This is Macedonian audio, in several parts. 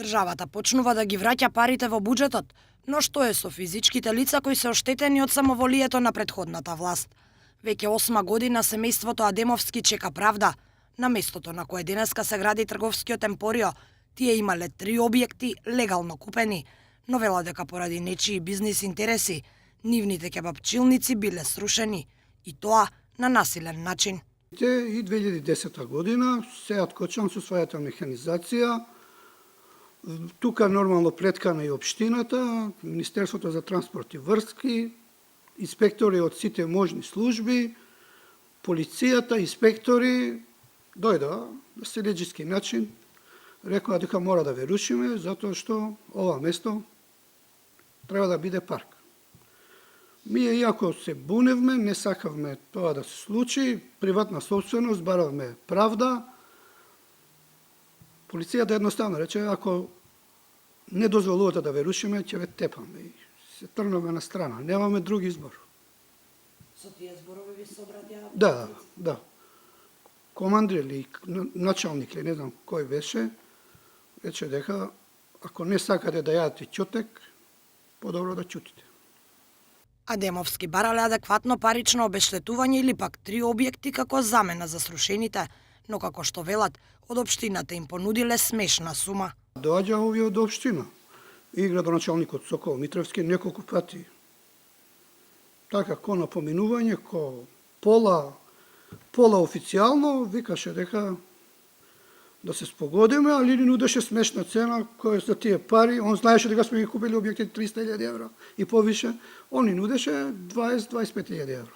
Државата почнува да ги враќа парите во буџетот, но што е со физичките лица кои се оштетени од самоволието на претходната власт? Веќе 8 година семејството Адемовски чека правда. На местото на кое денеска се гради трговскиот емпорио, тие имале 3 објекти легално купени, но велат дека поради нечии бизнис интереси, нивните кебапчилници биле срушени, и тоа на насилен начин. И 2010 година сеат Кочан со својата механизација. Тука нормално преткана и општината, Министерството за транспорт и врски, инспектори од сите можни служби, полицијата, инспектори, дојдоа на стратегиски начин, рекоа дека мора да ве рушиме, затоа што ова место треба да биде парк. Ние, иако се буневме, не сакавме тоа да се случи, приватна собственост, баравме правда. Полицијата едноставно рече, ако не дозволувате да ве рушиме, ќе ве тепаме и се тргнаме на страна. Немаме друг избор. Со тие зборови ви се обратија? Да. Командир или началник, или не знам кој беше, рече дека ако не сакате да јадете ќотек, подобро да ќутите. Адемовски барале адекватно парично обештетување или пак 3 објекти како замена за срушените, но како што велат, од општината им понудиле смешна сума. Доаѓа овие од општина и градоначалникот Сокол Митревски неколку пати. Така, ко напоминување, ко пола официјално, викаше дека да се спогодиме, али ни нудеше смешна цена, која за тие пари, он знаеше дека сме ги купили објекти 300.000 евра и повише, он ни нудеше 20-25.000 евра.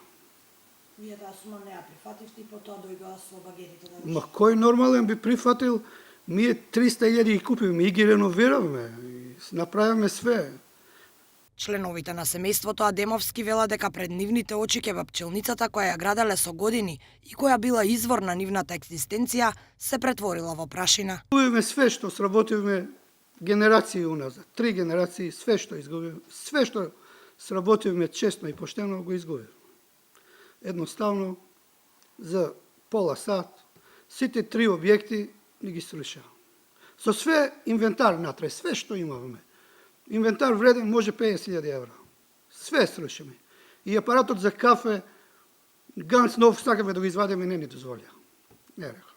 Вие таа сума не ја прифативте и потоа дојдоа со багетите да Ма кој нормален би прифатил? Ние 300.000 ги купивме и ги реновиравме, и направиме све. Членовите на семејството Адемовски велат дека пред нивните очи кебапчилницата која ја граделе со години и која била извор на нивната екзистенција се претворила во прашина. Изгубивме све што сработивме генерации уназад, 3 генерации, све што изгубивме, све што сработивме честно и поштено го изгубивме. Едноставно, за пола сат, сите 3 објекти ни ги срушаа. Со све инвентар натре, све што имавме. Инвентар вреден може 50.000 евра. Све срушиме. И апаратот за кафе, ганц нов, сакаме да го извадиме, не ни дозволија. Не река.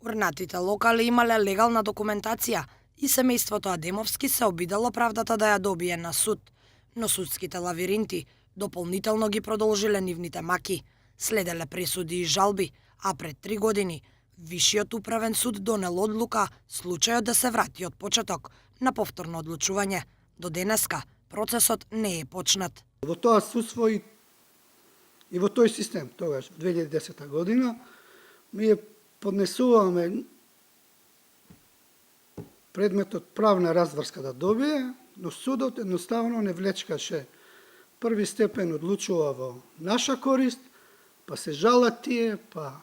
Урнатите локали имале легална документација и семејството Адемовски се обидало правдата да ја добие на суд, но судските лавиринти дополнително ги продолжиле нивните маки, следеле пресуди и жалби, а пред 3 години Вишиот управен суд донел одлука случајот да се врати од почеток на повторно одлучување. До денеска процесот не е почнат. Во тоа судство и во тој систем, тогаш, 2010 година, ние поднесуваме предметот правна разврска да добие, но судот едноставно не влечкаше. Први степен одлучува во наша корист, па се жалат тие, па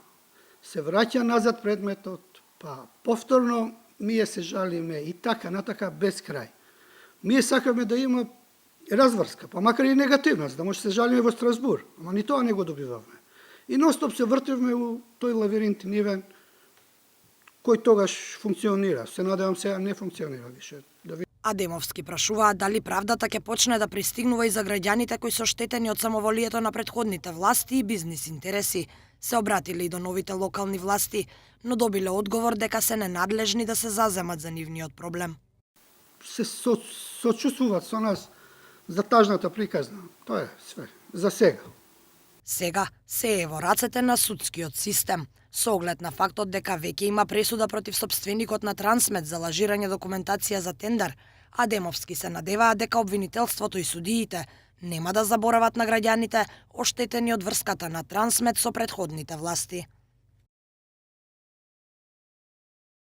се враќа назад предметот, па повторно ние се жалиме и така, натака, без крај. Ние сакаме да има разврска, па макар и негативна, за да може се жалиме во Страсбур, ама ни тоа не го добивавме. И ностоп се вртевме у тој лавиринт нивен, кој тогаш функционира. Се надевам сега не функционира више. Адемовски прашуваат дали правдата ќе почне да пристигнува и за граѓаните кои се оштетени од самоволието на претходните власти и бизнис интереси. Се обратиле и до новите локални власти, но добиле одговор дека се ненадлежни да се заземат за нивниот проблем. Се сочувствуваат со нас за тажната приказна. Тоа е све. За сега. Сега се е во рацете на судскиот систем, со оглед на фактот дека веќе има пресуда против сопственикот на Трансмет за лажирање документација за тендер. Адемовски се надеваат дека обвинителството и судиите нема да заборават на граѓаните оштетени од врската на Трансмет со претходните власти.